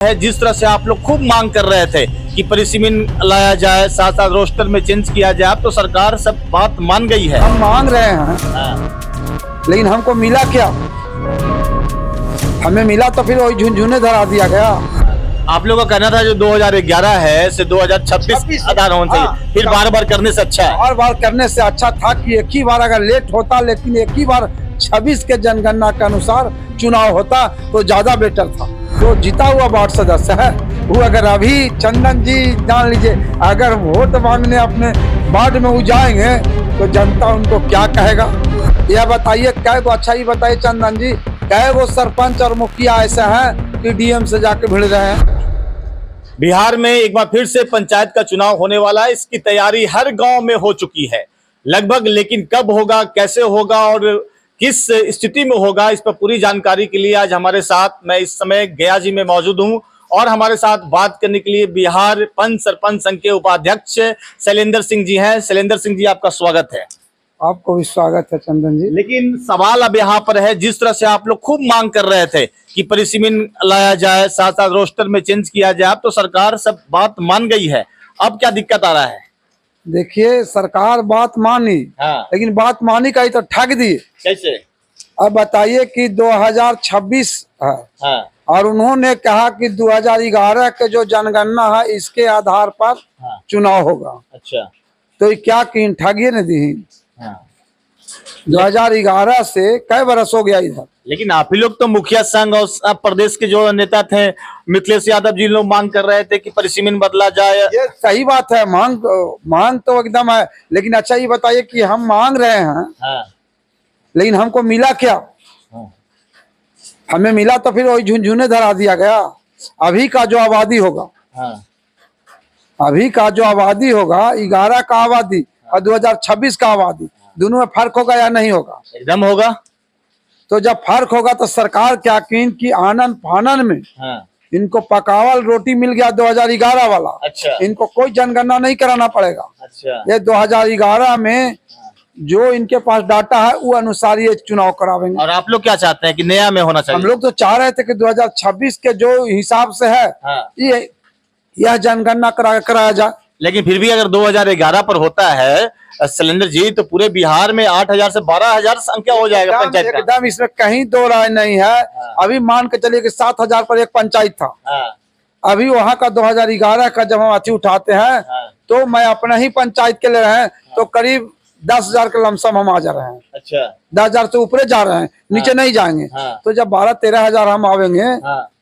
है। जिस तरह से आप लोग खूब मांग कर रहे थे कि परिसीमन लाया जाए, साथ साथ रोस्टर में चेंज किया जाए, अब तो सरकार सब बात मान गई है। हम मांग रहे हैं लेकिन हमको मिला क्या? हमें मिला तो फिर वही झुनझुने धरा दिया गया। आप लोगों का कहना था जो 2011 है से 2026 आधार होना चाहिए, फिर बार बार करने से अच्छा है। बार बार करने से अच्छा था कि एक ही बार अगर लेट होता, लेकिन एक ही बार 26 के जनगणना के अनुसार चुनाव होता तो ज्यादा बेटर था। जो जीता हुआ वार्ड सदस्य है वो अगर अभी चंदन जी जान लीजिए, अगर वोट मांगने अपने वार्ड में वो जाएंगे तो जनता उनको क्या कहेगा? यह बताइए, क्या को अच्छा ही बताइए चंदन जी, क्या वो सरपंच और मुखिया ऐसा है कि डीएम से जाके भिड़ रहे हैं? बिहार में एक बार फिर से पंचायत का चुनाव होने वाला है। इसकी तैयारी हर गांव में हो चुकी है लगभग, लेकिन कब होगा, कैसे होगा और किस स्थिति में होगा, इस पर पूरी जानकारी के लिए आज हमारे साथ, मैं इस समय गया जी में मौजूद हूं और हमारे साथ बात करने के लिए बिहार पंच सरपंच संघ के उपाध्यक्ष शैलेंद्र सिंह जी हैं। शैलेंद्र सिंह जी, आपका स्वागत है। आपको भी स्वागत है चंदन जी। लेकिन सवाल अब यहाँ पर है, जिस तरह से आप लोग खूब मांग कर रहे थे कि परिसीमन लाया जाए, साथ साथ रोस्टर में चेंज किया जाए, अब तो सरकार सब बात मान गई है, अब क्या दिक्कत आ रहा है? देखिए, सरकार बात मानी, लेकिन बात मानी का ही तो ठग दी। कैसे? अब बताइए कि 2026 है और उन्होंने कहा कि 2011 के जो जनगणना है इसके आधार पर चुनाव होगा। अच्छा, तो ये क्या की ठगिए न दी। 2011 से कई बरस हो गया इधर। लेकिन आप ही लोग तो मुखिया संघ और प्रदेश के जो नेता थे मिथिलेश यादव जी लोग मांग कर रहे थे कि परिसीमन बदला जाए। ये सही बात है, मांग तो एकदम है, लेकिन अच्छा ये बताइए कि हम मांग रहे हैं लेकिन हमको मिला क्या? हमें मिला तो फिर वही झुनझुने धरा दिया गया। अभी का जो आबादी होगा, अभी का जो आबादी होगा, 11 का आबादी और 2026 का आबादी, दोनों में फर्क होगा या नहीं होगा? एकदम होगा। तो जब फर्क होगा तो सरकार क्या की आनंद फानन में इनको पकावल रोटी मिल गया 2011 वाला। अच्छा। इनको कोई जनगणना नहीं कराना पड़ेगा। अच्छा। ये 2011 में जो इनके पास डाटा है वो अनुसार ये चुनाव करावेंगे। और आप लोग क्या चाहते हैं कि नया में होना चाहिए? हम लोग तो चाह रहे थे कि 2026 के जो हिसाब से है यह जनगणना कराया जाए। लेकिन फिर भी अगर 2011 पर होता है शैलेंद्र जी, तो पूरे बिहार में 8,000 से 12,000 संख्या हो जाएगा पंचायत का। एकदम, इसमें कहीं दो राय नहीं है। अभी मान के चलिए कि 7,000 पर एक पंचायत था। अभी वहाँ का 2011 का जब हम अथी उठाते हैं तो मैं अपना ही पंचायत के ले रहे हैं तो करीब 10,000 के लमसम हम आ जा रहे हैं। अच्छा। 10,000 से ऊपर जा रहे हैं, नीचे नहीं जाएंगे। तो जब 12-13 हजार हम आवेंगे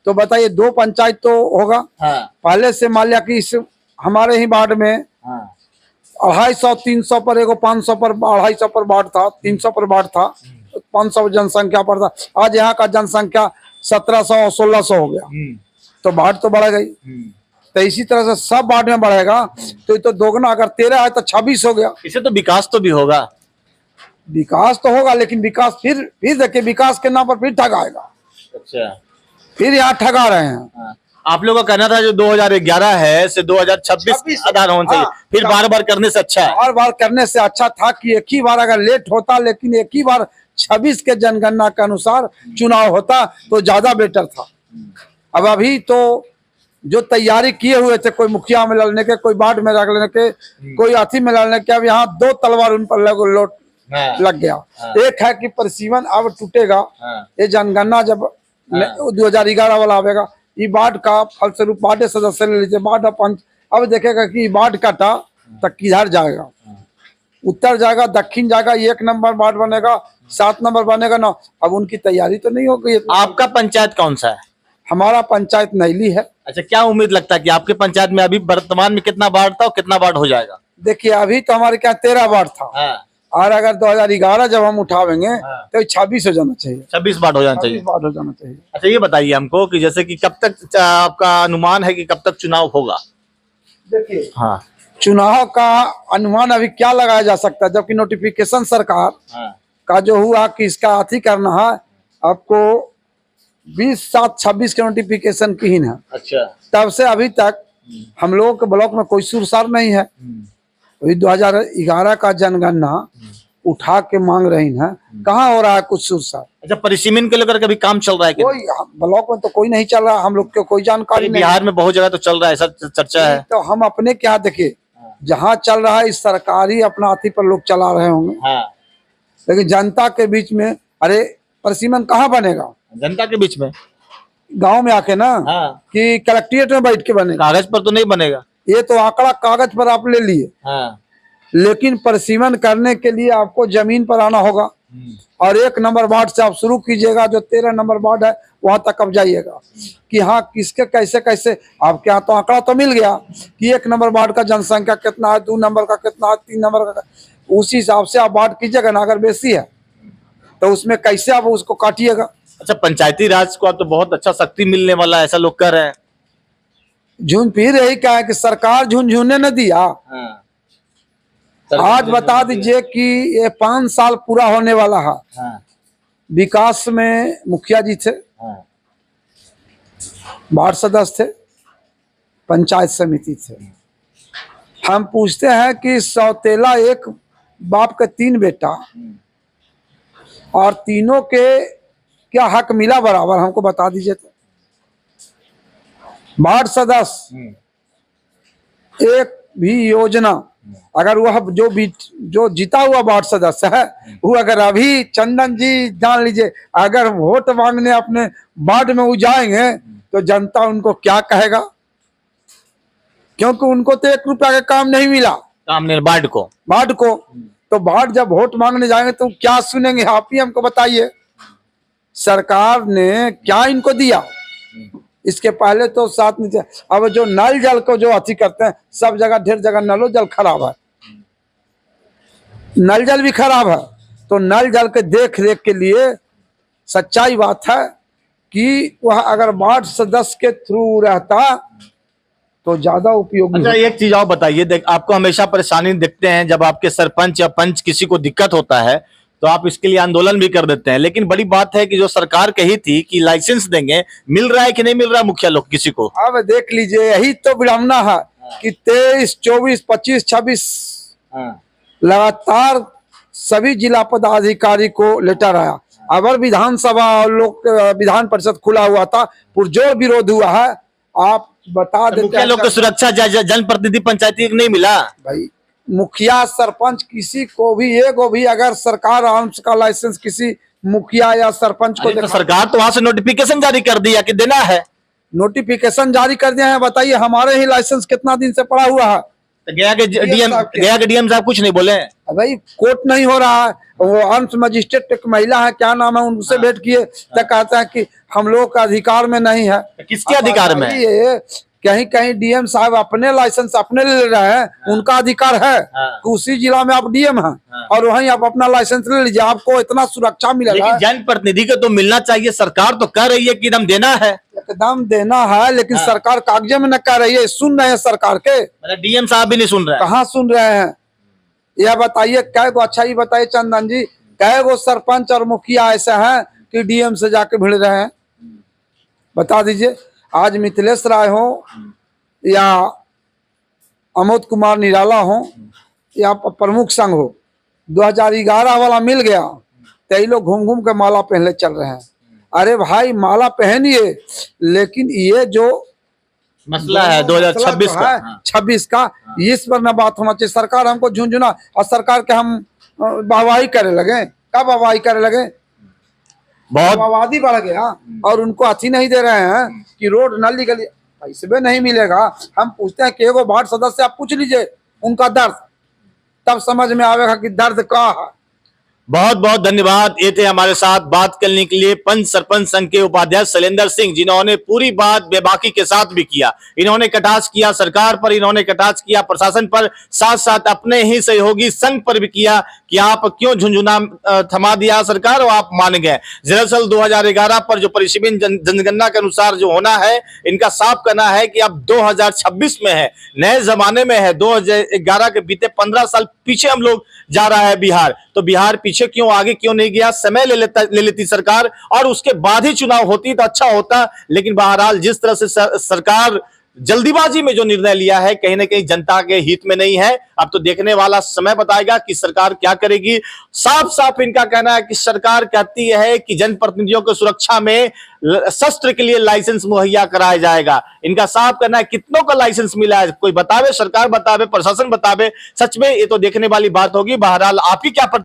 तो बताइए, दो पंचायत तो होगा। पहले से मान लिया कि इस हमारे ही वार्ड में 250-300 पर, एगो 500 पर, 250 पर वार्ड था, 300 पर वार्ड था, 500 जनसंख्या पर था। आज यहाँ का जनसंख्या 1700-1600 हो गया, तो वार्ड तो बढ़ गई। तो इसी तरह से सब वार्ड में बढ़ेगा तो ये तो दोगुना, अगर 13 है तो 26 हो गया। इससे तो विकास तो भी होगा। विकास तो होगा, लेकिन विकास फिर देखिए, विकास के नाम पर फिर ठगाएगा। अच्छा। फिर यहाँ ठगा रहे हैं। आप लोगों का कहना था जो 2011 है से 2026 आधार होना चाहिए, फिर बार बार करने से अच्छा है। बार बार करने से अच्छा था कि एक ही बार अगर लेट होता, लेकिन एक ही बार 26 के जनगणना के अनुसार चुनाव होता तो ज्यादा बेटर था। अब अभी तो जो तैयारी किए हुए थे, कोई मुखिया में लड़ने के, कोई वार्ड में रख लेने के, कोई अथी में लड़ने के, अब यहाँ दो तलवार उन पर लोट लग गया। एक है कि परिसीमन अब टूटेगा, ये जनगणना जब 2011 वाला आवेगा, ये वार्ड का फलस्वरूप वार्ड सदस्य ले लीजिए, वार्ड पंच अब देखेगा कि वार्ड कटा तो किधर जाएगा, उत्तर जाएगा, दक्षिण जाएगा, 1 नंबर वार्ड बनेगा, 7 नंबर बनेगा ना। अब उनकी तैयारी तो नहीं हो गई। आपका पंचायत कौन सा है? हमारा पंचायत नैली है। अच्छा, क्या उम्मीद लगता है कि आपके पंचायत में अभी वर्तमान में कितना वार्ड था और कितना वार्ड हो जाएगा? देखिए, अभी तो हमारे क्या 13 वार्ड था और अगर 2011 जब हम उठावेंगे तो 26 हो जाना चाहिए, 26 वार्ड हो जाना चाहिए। वार्ड हो जाना चाहिए। अच्छा, ये बताइए हमको कि जैसे कि कब तक आपका अनुमान है कि कब तक चुनाव होगा? देखिए, चुनाव का अनुमान अभी क्या लगाया जा सकता है, जबकि नोटिफिकेशन सरकार का जो हुआ कि इसका अथी करना है, आपको 20/7/26 के नोटिफिकेशन की ही है। अच्छा। तब से अभी तक हम लोगों के ब्लॉक में कोई सुरसार नहीं है। 2011 का जनगणना उठा के मांग रही हैं। कहाँ हो रहा है कुछ सुर सा? अच्छा, परिसीमन को लेकर कभी काम चल रहा है क्या? कोई ब्लॉक में तो कोई नहीं चल रहा, हम लोग को कोई जानकारी नहीं। बिहार में बहुत जगह तो चल रहा है, ऐसा चर्चा है। तो हम अपने क्या देखे, जहाँ चल रहा है इस सरकारी अपना अथी पर लोग चला रहे होंगे, हाँ, लेकिन जनता के बीच में अरे परिसीमन कहाँ बनेगा? जनता के बीच में, गांव में आके ना, हाँ, कि कलेक्ट्रेट में बैठ के बनेगा? कागज पर तो नहीं बनेगा। ये तो आंकड़ा कागज पर आप ले लिए, हाँ, लेकिन परिसीमन करने के लिए आपको जमीन पर आना होगा। और 1 नंबर वार्ड से आप शुरू कीजिएगा, जो 13 नंबर वार्ड है वहां तक अब जाइएगा कि हाँ किसके कैसे कैसे। आपके यहाँ तो आंकड़ा तो मिल गया कि 1 नंबर वार्ड का जनसंख्या कितना है, 2 नंबर का कितना है, 3 नंबर का, उसी हिसाब से आप वार्ड कीजिएगा ना। अगर बेसी है तो उसमें कैसे आप उसको काटिएगा? अच्छा, पंचायती राज को तो बहुत अच्छा शक्ति मिलने वाला है, ऐसा लोग कह रहे हैं। झुन फिर यही क्या है कि सरकार झुनझुने न दिया। हाँ, आज बता दीजिए कि ये 5 साल पूरा होने वाला है। हाँ, विकास में मुखिया जी थे, हाँ, वार्ड सदस्य थे, पंचायत समिति थे। हम पूछते हैं कि सौतेला एक बाप के 3 बेटा, और तीनों के क्या हक मिला बराबर? हमको बता दीजिए। तो वार्ड सदस्य एक भी योजना, अगर वह जो जीता हुआ वार्ड सदस्य है, वो अगर अभी चंदन जी जान लीजिए, अगर वोट मांगने अपने वार्ड में वो जाएंगे तो जनता उनको क्या कहेगा? क्योंकि उनको तो 1 रुपया का काम नहीं मिला, काम नहीं वार्ड को। तो वार्ड जब वोट मांगने जाएंगे तो क्या सुनेंगे? आप ही हमको बताइए, सरकार ने क्या इनको दिया? इसके पहले तो साथ में थे। अब जो नल जल को जो अति करते हैं, सब जगह ढेर जगह नलो जल खराब है, नल जल भी खराब है। तो नल जल के देख रेख के लिए सच्चाई बात है कि वह अगर वार्ड सदस्य के थ्रू रहता तो ज्यादा उपयोगी। अच्छा, एक चीज और बताइए, देख आपको हमेशा परेशानी देखते हैं, जब आपके सरपंच या पंच किसी को दिक्कत होता है तो आप इसके लिए आंदोलन भी कर देते हैं, लेकिन बड़ी बात है कि जो सरकार कही थी कि लाइसेंस देंगे, मिल रहा है कि नहीं मिल रहा है मुखिया लोग किसी को? अब देख लीजिए, यही तो विडंबना है कि 23, 24, 25, 26 लगातार सभी जिला पदाधिकारी को लेटर आया। अगर विधानसभा और विधान परिषद खुला हुआ था, पुरजोर विरोध हुआ है। आप बता देते मुखिया लोग को सुरक्षा जनप्रतिनिधि पंचायती नहीं मिला। भाई, मुखिया सरपंच किसी को भी, एगो भी अगर सरकार आर्म्स का लाइसेंस किसी मुखिया या सरपंच को तो सरकार तो वहां से नोटिफिकेशन जारी कर दिया कि देना है, नोटिफिकेशन जारी कर दिया है। बताइए, हमारे ही लाइसेंस कितना दिन से पड़ा हुआ है? तो गया के डीएम साहब कुछ नहीं बोले? भाई, कोर्ट नहीं हो रहा है। वो आर्म्स मजिस्ट्रेट एक महिला है, क्या नाम है, उनसे भेंट किए तो कहते हैं कि हम लोग का अधिकार में नहीं है। किसके अधिकार में? कहीं कहीं डीएम साहब अपने लाइसेंस अपने ले रहे हैं, उनका अधिकार है कि उसी जिला में आप डीएम हैं और वहीं आप अपना लाइसेंस ले लीजिए, आपको इतना सुरक्षा मिलेगा। जनप्रतिनिधि को तो मिलना चाहिए, सरकार तो कह रही है कि एकदम देना है, एकदम देना है, लेकिन सरकार कागजे में न कह रही है। सुन रहे हैं सरकार के? डीएम साहब भी नहीं सुन रहे। कहाँ सुन रहे हैं? यह बताइए, कै गो, अच्छा ही बताइए चंदन जी, कै गो सरपंच और मुखिया ऐसे हैं कि डीएम से जाके भिड़ रहे हैं? बता दीजिए। आज मिथिलेश राय हो या अमोद कुमार निराला हो या प्रमुख संघ हो, 2011 वाला मिल गया तो ये लोग घूम घूम के माला पहनले चल रहे हैं। अरे भाई, माला पहनिए, लेकिन ये जो मसला है 2026 का, 26 का, इस पर ना बात होना चाहिए। सरकार हमको झुंझुना और सरकार के हम वाहवाही करे लगे। कब वाहवाही करे लगे? बहुत आबादी बढ़ गया और उनको अथी नहीं दे रहे हैं कि रोड नाली गली, पैसे भी नहीं मिलेगा। हम पूछते हैं कि एगो वार्ड सदस्य आप पूछ लीजिए उनका दर्द, तब समझ में आएगा कि दर्द क्या है। बहुत बहुत धन्यवाद। ये थे हमारे साथ बात करने के लिए पंच सरपंच संघ के उपाध्यक्ष शैलेंद्र सिंह, जिन्होंने पूरी बात बेबाकी के साथ भी किया। इन्होंने कटाक्ष किया सरकार पर, इन्होंने कटाक्ष किया प्रशासन पर, साथ साथ अपने ही सहयोगी संघ पर भी किया कि आप क्यों झुंझुना थमा दिया सरकार और आप मान गए। दरअसल 2011 पर जो परिसीमन जनगणना के अनुसार जो होना है, इनका साफ करना है कि अब 2026 में है, नए जमाने में है। 2011 के बीते 15 साल पीछे हम लोग जा रहा है बिहार, तो बिहार पीछे क्यों, आगे क्यों नहीं गया? समय ले लेती सरकार और उसके बाद ही चुनाव होती तो अच्छा होता। लेकिन बहरहाल जिस तरह से सरकार जल्दीबाजी में जो निर्णय लिया है कहीं ना कहीं जनता के हित में नहीं है। अब तो देखने वाला समय बताएगा कि सरकार क्या करेगी। साफ साफ इनका कहना है कि सरकार कहती है कि जनप्रतिनिधियों को सुरक्षा में शस्त्र के लिए लाइसेंस मुहैया कराया जाएगा। इनका साफ कहना है कितनों का लाइसेंस मिला है, कोई बतावे, सरकार बतावे, प्रशासन बतावे। सच में ये तो देखने वाली बात होगी। बहरहाल आपकी क्या